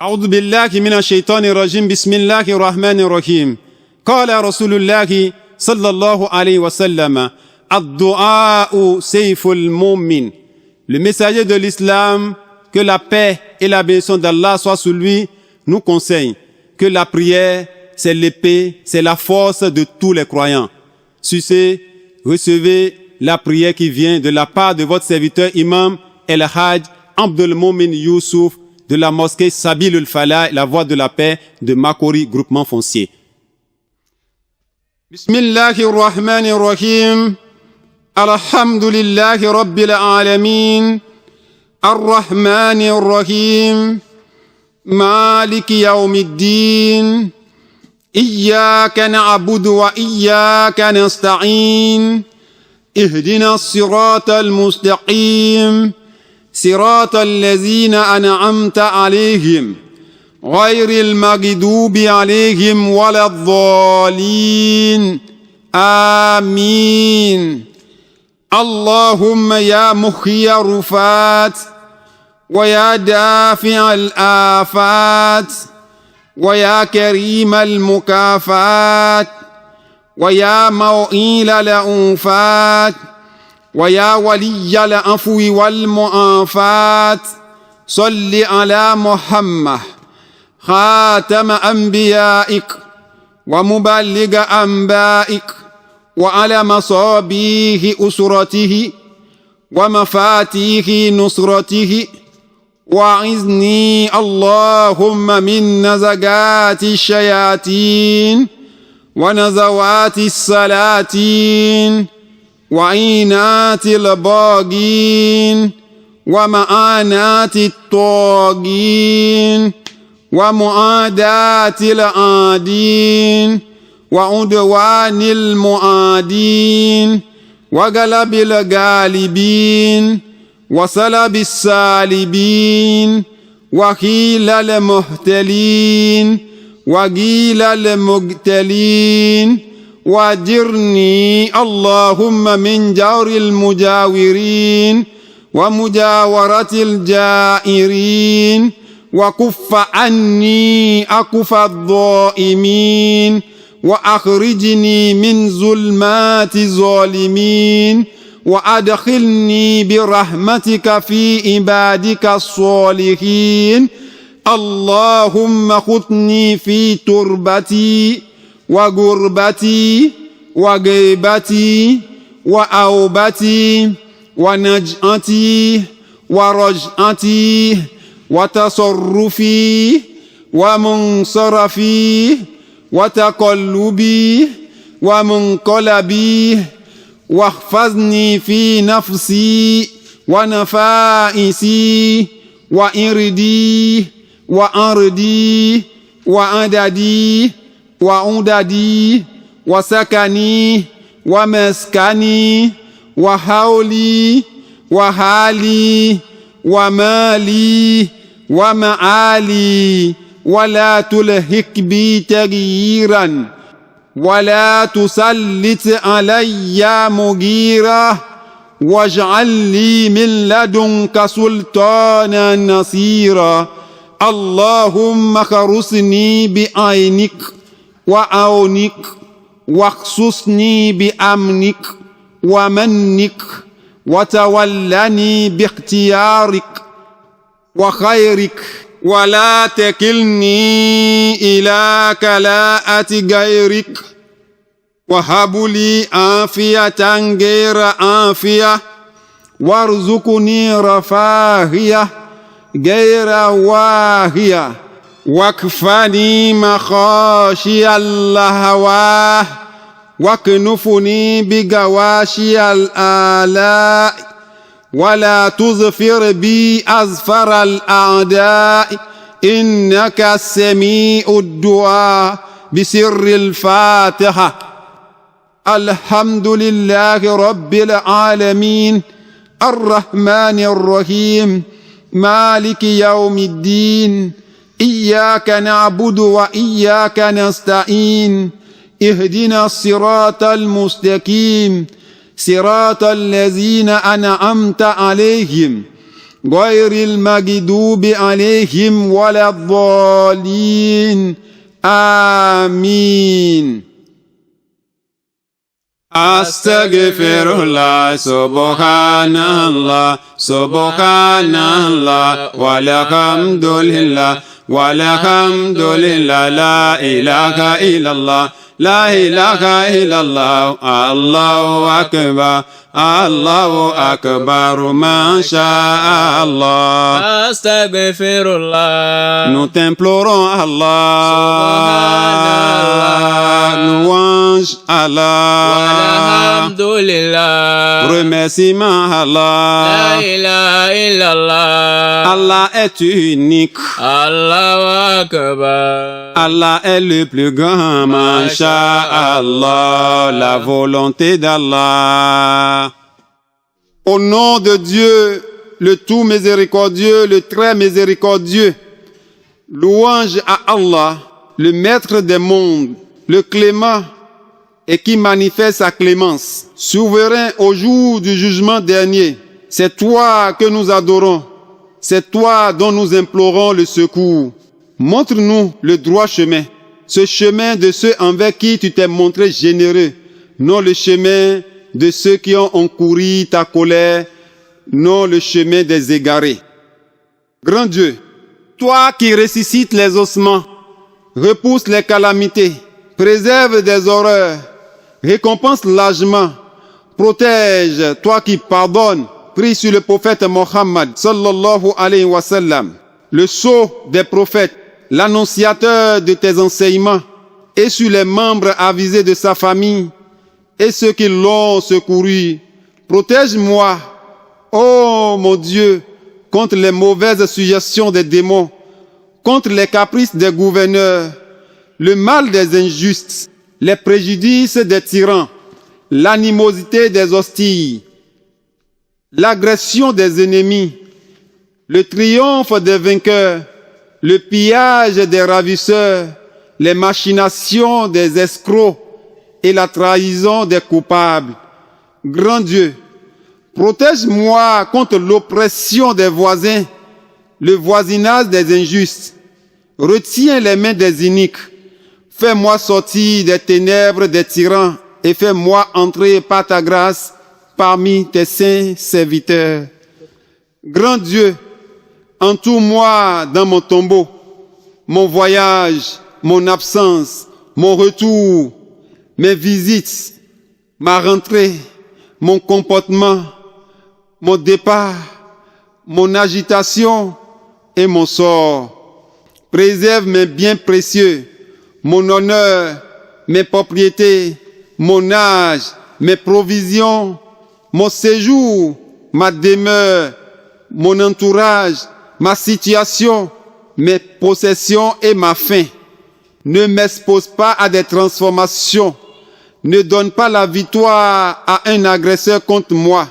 أعوذ بالله من الشيطان الرجيم بسم الله الرحمن الرحيم قال رسول الله صلى الله عليه وسلم الدعاء سيف المؤمن. Le messager de l'islam, que la paix et la bénédiction d'Allah soient sur lui, nous conseille que la prière, c'est l'épée, c'est la force de tous les croyants. Sur ce, recevez la prière qui vient de la part de votre serviteur imam El-Hajj Abdul Moumin Youssouf de la mosquée Sabilul Falah, la voie de la paix de Makori, groupement foncier. Bismillahirrahmanirrahim. Alhamdulillahi Rabbil Alamin. Ar-Rahmanir-Rahim. Maliki Yawmiddin. Iyyaka na'budu wa iyyaka nasta'in. Ihdina as-siratal mustaqim. صراط الذين أنعمت عليهم غير المغضوب عليهم ولا الضالين آمين. اللهم يا محيي الرفات ويا دافع الآفات ويا كريم المكافات ويا موئيل الأنفات ويا ولي العفو والمعافاة صل على محمد خاتم أنبيائك ومبلغ أنبائك وعلى مصابيح أسرته ومفاتيح نصرته وأعذني اللهم من نزغات الشياطين ونزوات السلاطين وعينات الباغين ومعانات الطاغين ومعادات العادين وعدوان المعادين وغلب الغالبين وسلب السالبين وخيل المهتلين وغيل المغتلين واجرني اللهم من جور المجاورين ومجاورة الجائرين وكف عني أكف الضائمين وأخرجني من ظلمات الظالمين وأدخلني برحمتك في عبادك الصالحين. اللهم خذني في تربتي وغربتي وغيبتي وأوبتي ونجأتي ورجعتي وتصرفي ومنصرفي وتقلبي ومنقلبي واحفظني في نفسي ونفائسي وإردي وأردي وعددي وعددي وسكني ومسكني وحولي وحالي ومالي ومعالي ولا تلهك بي تغييرا ولا تسلط علي مغيرا واجعل لي من لدنك سلطانا نصيرا. اللهم خرسني بعينك وعونك واخصصني بأمنك ومنك وتولني باختيارك وخيرك ولا تكلني إلى كلاءة غيرك وهب لي عافية غير عافية وارزقني رفاهية غير واهية واكفني مخاشي اللهواه واكنفني بغواشي الآلاء ولا تظفر بي أزفر الأعداء إنك السميع الدعاء. بسر الفاتحة. الحمد لله رب العالمين الرحمن الرحيم مالك يوم الدين إياك نعبد وإياك نستعين اهدنا الصراط المستقيم صراط الذين أنعمت عليهم غير المغضوب عليهم ولا الضالين آمين. Astaghfirullah, subhanallah, subhanallah, walhamdulillah, walhamdulillah, la ilaha illallah, la ilaha illallah, Allahu akbar, Allahu akbar, masha Allah. Astaghfirullah, Nous t'implorons Allah, louange Allah, walhamdulillah, remerciement la Allah. ilaha illallah, Allah est unique, Allahu akbar, Allah est le plus grand, Masha'Allah, la volonté d'Allah. Au nom de Dieu, le tout miséricordieux, le très miséricordieux, louange à Allah, le maître des mondes, le clément et qui manifeste sa clémence, souverain au jour du jugement dernier. C'est toi que nous adorons, c'est toi dont nous implorons le secours. Montre-nous le droit chemin, ce chemin de ceux envers qui tu t'es montré généreux, non le chemin de ceux qui ont encouru ta colère, non le chemin des égarés. Grand Dieu, toi qui ressuscites les ossements, repousse les calamités, préserve des horreurs, récompense largement, protège, toi qui pardonnes, prie sur le prophète Mohammed sallallahu alayhi wa sallam, le sceau des prophètes, l'annonciateur de tes enseignements, et sur les membres avisés de sa famille, et ceux qui l'ont secouru. Protège-moi, ô mon Dieu, contre les mauvaises suggestions des démons, contre les caprices des gouverneurs, le mal des injustes, les préjudices des tyrans, l'animosité des hostiles, l'agression des ennemis, le triomphe des vainqueurs, le pillage des ravisseurs, les machinations des escrocs et la trahison des coupables. Grand Dieu, protège-moi contre l'oppression des voisins, le voisinage des injustes. Retiens les mains des iniques. Fais-moi sortir des ténèbres des tyrans et fais-moi entrer par ta grâce parmi tes saints serviteurs. Grand Dieu, entoure-moi dans mon tombeau, mon voyage, mon absence, mon retour, mes visites, ma rentrée, mon comportement, mon départ, mon agitation et mon sort. Préserve mes biens précieux, mon honneur, mes propriétés, mon âge, mes provisions, mon séjour, ma demeure, mon entourage, ma situation, mes possessions et ma faim. Ne m'expose pas à des transformations. Ne donne pas la victoire à un agresseur contre moi.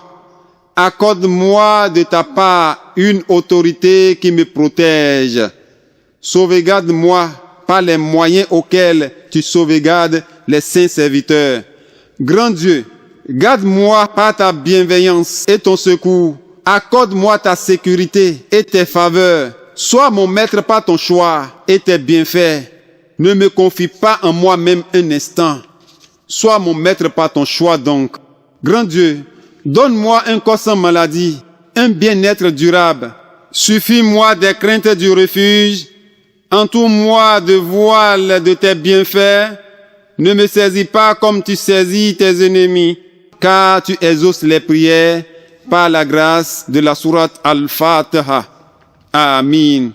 Accorde-moi de ta part une autorité qui me protège. Sauvegarde-moi par les moyens auxquels tu sauvegardes les saints serviteurs. Grand Dieu, garde-moi par ta bienveillance et ton secours. Accorde-moi ta sécurité et tes faveurs. Sois mon maître par ton choix et tes bienfaits. Ne me confie pas en moi-même un instant. Sois mon maître par ton choix donc. Grand Dieu, donne-moi un corps sans maladie, un bien-être durable. Suffis-moi des craintes du refuge. Entoure-moi de voiles de tes bienfaits. Ne me saisis pas comme tu saisis tes ennemis, car tu exauces les prières par la grâce de la sourate Al-Fatiha. Amin.